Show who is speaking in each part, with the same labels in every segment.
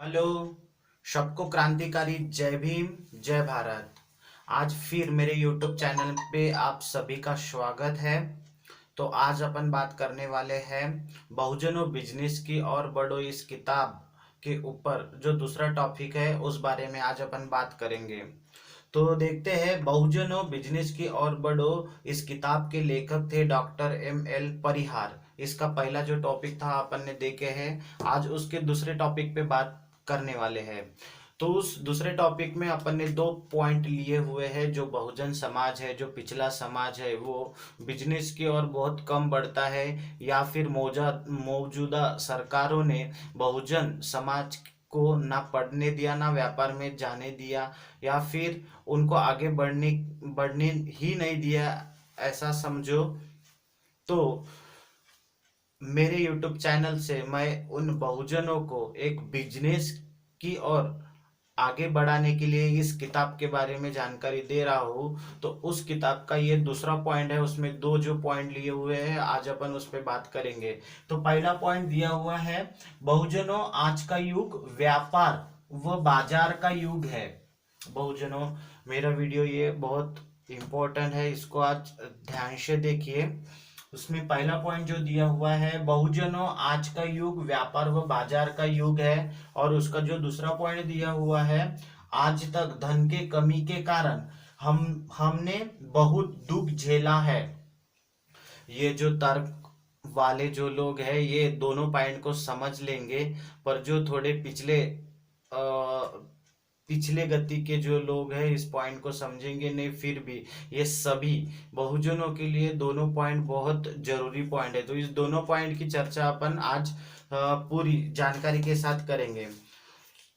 Speaker 1: Hello. सबको क्रांतिकारी जय भीम, जय भारत। आज फिर मेरे यूट्यूब चैनल पे आप सभी का स्वागत है। तो आज अपन बात करने वाले हैं बहुजनों बिजनेस की और बढ़ो इस किताब के ऊपर। जो दूसरा टॉपिक है उस बारे में आज अपन बात करेंगे। तो देखते हैं बहुजनों बिजनेस की और बढ़ो। इस किताब के लेखक थे डॉक्टर M.L. परिहार। इसका पहला जो टॉपिक था अपन ने देखे हैं। आज उसके दूसरे टॉपिक पे बात करने वाले हैं। तो उस दूसरे टॉपिक में अपन ने दो पॉइंट लिए हुए हैं। जो बहुजन समाज है, जो पिछला समाज है, वो बिजनेस की ओर बहुत कम बढ़ता है, या फिर मौजूदा सरकारों ने बहुजन समाज को ना पढ़ने दिया, ना व्यापार में जाने दिया, या फिर उनको आगे बढ़ने ही नहीं दिया, ऐसा समझो। तो मेरे YouTube चैनल से मैं उन बहुजनों को एक बिजनेस की ओर आगे बढ़ाने के लिए इस किताब के बारे में जानकारी दे रहा हूँ। तो उस किताब का ये दूसरा पॉइंट है। उसमें दो जो पॉइंट लिए हुए हैं, आज अपन उस पर बात करेंगे। तो पहला पॉइंट दिया हुआ है, बहुजनों आज का युग व्यापार व बाजार का युग है। बहुजनों, मेरा वीडियो ये बहुत इंपॉर्टेंट है, इसको आज ध्यान से देखिए। उसमें पहला पॉइंट जो दिया हुआ है, बहुजनों आज का युग व्यापार व बाजार का युग है। और उसका जो दूसरा पॉइंट दिया हुआ है, आज तक धन के कमी के कारण हमने बहुत दुख झेला है। ये जो तर्क वाले जो लोग हैं, ये दोनों पॉइंट को समझ लेंगे। पर जो थोड़े पिछले गति के जो लोग हैं, इस पॉइंट को समझेंगे नहीं। फिर भी ये सभी बहुजनों के लिए दोनों पॉइंट बहुत जरूरी पॉइंट है। तो इस दोनों पॉइंट की चर्चा अपन आज पूरी जानकारी के साथ करेंगे।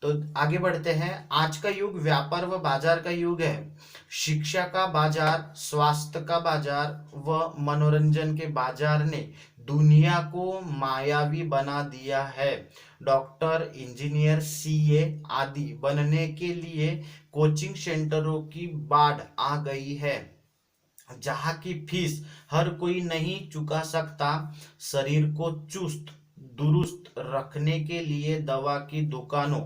Speaker 1: तो आगे बढ़ते हैं। आज का युग व्यापार व बाजार का युग है। शिक्षा का बाजार, स्वास्थ्य का बाजार व मनोरंजन के बाजार ने दुनिया को मायावी बना दिया है। डॉक्टर, इंजीनियर, सीए आदि बनने के लिए कोचिंग सेंटरों की बाढ़ आ गई है, जहाँ की फीस हर कोई नहीं चुका सकता। शरीर को चुस्त दुरुस्त रखने के लिए दवा की दुकानों,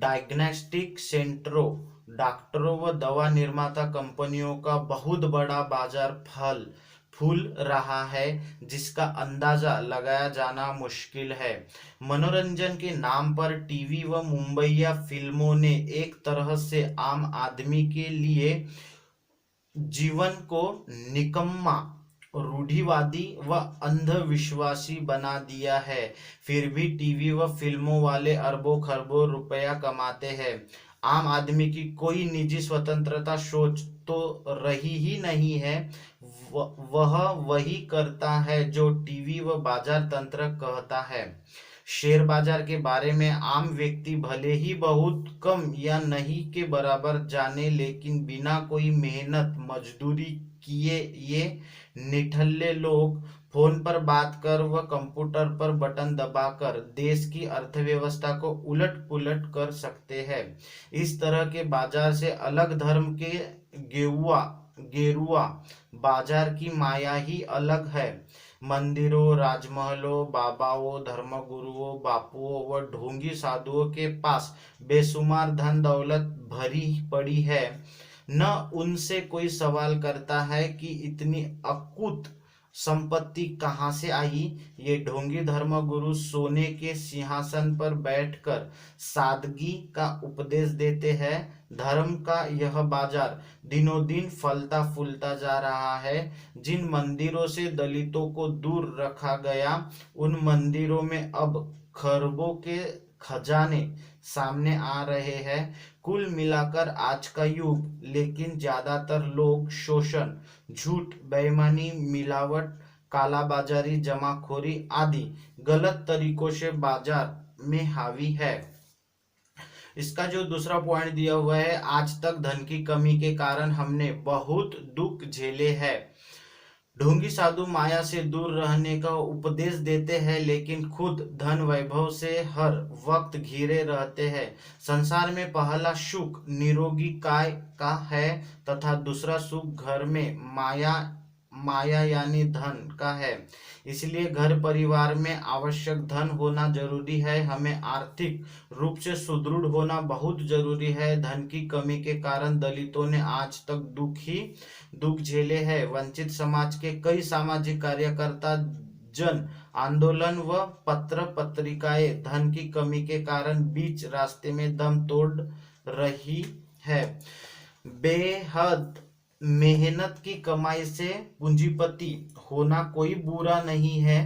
Speaker 1: डायग्नोस्टिक सेंटरों, डॉक्टरों व दवा निर्माता कंपनियों का बहुत बड़ा बाजार फल फूल रहा है, जिसका अंदाजा लगाया जाना मुश्किल है। मनोरंजन के नाम पर टीवी व मुंबईया फिल्मों ने एक तरह से आम आदमी के लिए जीवन को निकम्मा, रूढ़िवादी व अंधविश्वासी बना दिया है। फिर भी टीवी व फिल्मों वाले अरबों खरबों रुपया कमाते हैं। आम आदमी की कोई निजी स्वतंत्रता सोच तो रही ही नहीं है। वह वही करता है जो टीवी व बाजार तंत्र कहता है। शेयर बाजार के बारे में आम व्यक्ति भले ही बहुत कम या नहीं के बराबर जाने, लेकिन बिना कोई मेहनत मजदूरी किए ये निठल्ले लोग फोन पर बात कर व कंप्यूटर पर बटन दबाकर देश की अर्थव्यवस्था को उलट पुलट कर सकते हैं। इस तरह के बाजार से अलग धर्म के गेरुआ गेरुआ बाजार की माया ही अलग है। मंदिरों, राजमहलों, बाबाओं, धर्मगुरुओं, बापुओं व ढोंगी साधुओं के पास बेशुमार धन दौलत भरी पड़ी है। न उनसे कोई सवाल करता है कि इतनी अकूत संपत्ति कहाँ से आई। ये ढोंगी धर्मगुरु सोने के सिंहासन पर बैठकर सादगी का उपदेश देते हैं। धर्म का यह बाजार दिनों दिन फलता फूलता जा रहा है। जिन मंदिरों से दलितों को दूर रखा गया, उन मंदिरों में अब खरबों के खजाने सामने आ रहे हैं। कुल मिलाकर आज का युग, लेकिन ज्यादातर लोग शोषण, झूठ, बेईमानी, मिलावट, कालाबाजारी, जमाखोरी आदि गलत तरीकों से बाजार में हावी है। इसका जो दूसरा पॉइंट दिया हुआ है, आज तक धन की कमी के कारण हमने बहुत दुख झेले हैं। ढोंगी साधु माया से दूर रहने का उपदेश देते हैं, लेकिन खुद धन वैभव से हर वक्त घिरे रहते हैं। संसार में पहला सुख निरोगी काय का है, तथा दूसरा सुख घर में माया यानी धन का है। इसलिए घर परिवार में आवश्यक धन होना जरूरी है। हमें आर्थिक रूप से सुदृढ़ होना बहुत जरूरी है। धन की कमी के कारण दलितों ने आज तक दुख झेले हैं। वंचित समाज के कई सामाजिक कार्यकर्ता जन आंदोलन व पत्र पत्रिकाएं धन की कमी के कारण बीच रास्ते में दम तोड़ रही है। बेहद मेहनत की कमाई से पूंजीपति होना कोई बुरा नहीं है।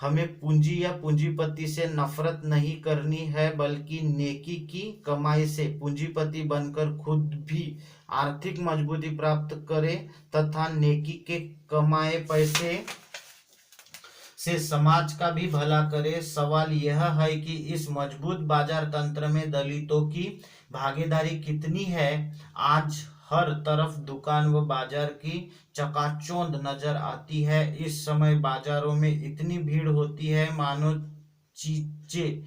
Speaker 1: हमें पूंजी या पूंजीपति से नफरत नहीं करनी है, बल्कि नेकी की कमाई से पूंजीपति बनकर खुद भी आर्थिक मजबूती प्राप्त करे तथा नेकी के कमाए पैसे से समाज का भी भला करे। सवाल यह है कि इस मजबूत बाजार तंत्र में दलितों की भागीदारी कितनी है। आज हर तरफ दुकान व बाजार की चकाचौंध नजर आती है। इस समय बाजारों में इतनी भीड़ होती है मानो चीजें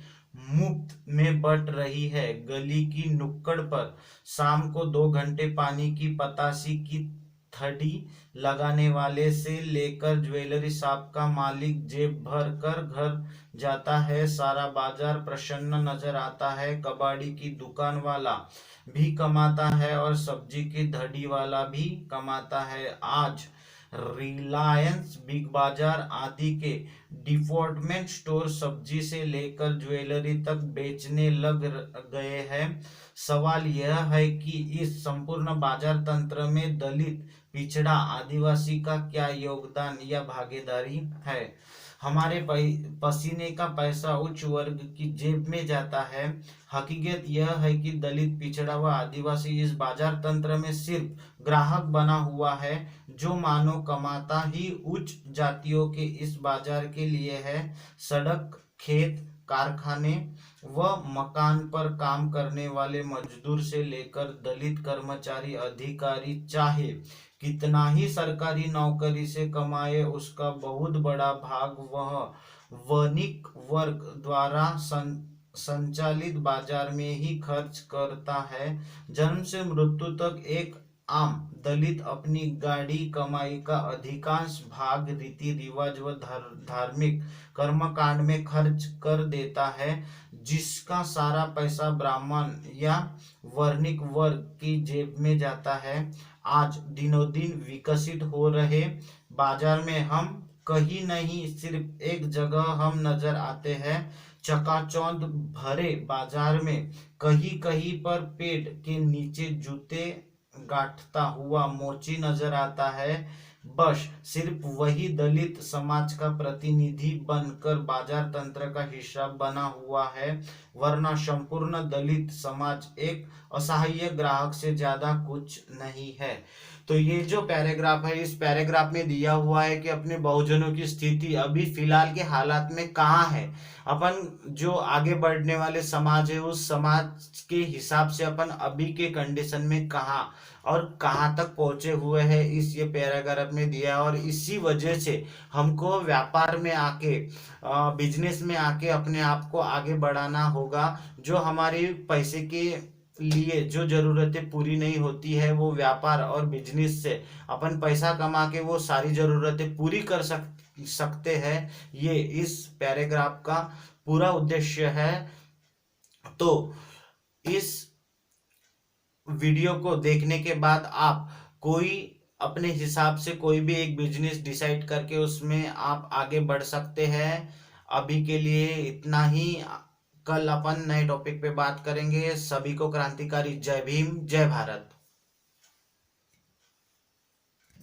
Speaker 1: मुफ्त में बट रही है। गली की नुक्कड़ पर शाम को 2 घंटे पानी की पतासी की थड़ी लगाने वाले से लेकर ज्वेलरी शॉप का मालिक जेब भर कर घर जाता है। सारा बाजार प्रसन्न नजर आता है। कबाड़ी की दुकान वाला भी कमाता है और सब्जी की धड़ी वाला भी कमाता है। आज रिलायंस, बिग बाजार आदि के डिपार्टमेंट स्टोर सब्जी से लेकर ज्वेलरी तक बेचने लग गए हैं। सवाल यह है कि इस संपूर्ण बाजार तंत्र में दलित, पिछड़ा, आदिवासी का क्या योगदान या भागीदारी है। हमारे पसीने का पैसा उच्च वर्ग की जेब में जाता है। हकीकत यह है कि दलित, पिछड़ा व आदिवासी इस बाजार तंत्र में सिर्फ ग्राहक बना हुआ है, जो मानव कमाता ही उच्च जातियों के इस बाजार के लिए है। सड़क, खेत, कारखाने व मकान पर काम करने वाले मजदूर से लेकर दलित कर्मचारी, अधिकारी चाहे कितना ही सरकारी नौकरी से कमाए, उसका बहुत बड़ा भाग वह वणिक वर्ग द्वारा संचालित बाजार में ही खर्च करता है। जन्म से मृत्यु तक एक आम दलित अपनी गाड़ी कमाई का अधिकांश भाग रीति रिवाज व धार्मिक कर्मकांड में खर्च कर देता है, जिसका सारा पैसा ब्राह्मण या वर्णिक वर्ग की जेब में जाता है। आज दिनों दिन विकसित हो रहे बाजार में हम कहीं नहीं, सिर्फ एक जगह हम नजर आते हैं। चकाचौंध भरे बाजार में कहीं कहीं पर पेड़ के नीचे जूते गांठता हुआ मोची नजर आता है। बस सिर्फ वही दलित समाज का प्रतिनिधि बनकर बाजार तंत्र का हिस्सा बना हुआ है, वरना संपूर्ण दलित समाज एक असहाय ग्राहक से ज्यादा कुछ नहीं है। तो ये जो पैराग्राफ है, इस पैराग्राफ में दिया हुआ है कि अपने बहुजनों की स्थिति अभी फिलहाल के हालात में कहाँ है। अपन जो आगे बढ़ने वाले समाज है, उस समाज के हिसाब से अपन अभी के कंडीशन में कहाँ और कहाँ तक पहुंचे हुए हैं, इस ये पैराग्राफ में दिया है। और इसी वजह से हमको व्यापार में आके, बिजनेस में आके अपने आप को आगे बढ़ाना होगा। जो हमारी पैसे के लिए जो जरूरतें पूरी नहीं होती है, वो व्यापार और बिजनेस से अपन पैसा कमा के वो सारी जरूरतें पूरी कर सकते हैं। ये इस पैराग्राफ का पूरा उद्देश्य है। तो इस वीडियो को देखने के बाद आप कोई अपने हिसाब से कोई भी एक बिजनेस डिसाइड करके उसमें आप आगे बढ़ सकते हैं। अभी के लिए इतना ही। कल अपन नए टॉपिक पे बात करेंगे। सभी को क्रांतिकारी जय भीम, जय भारत।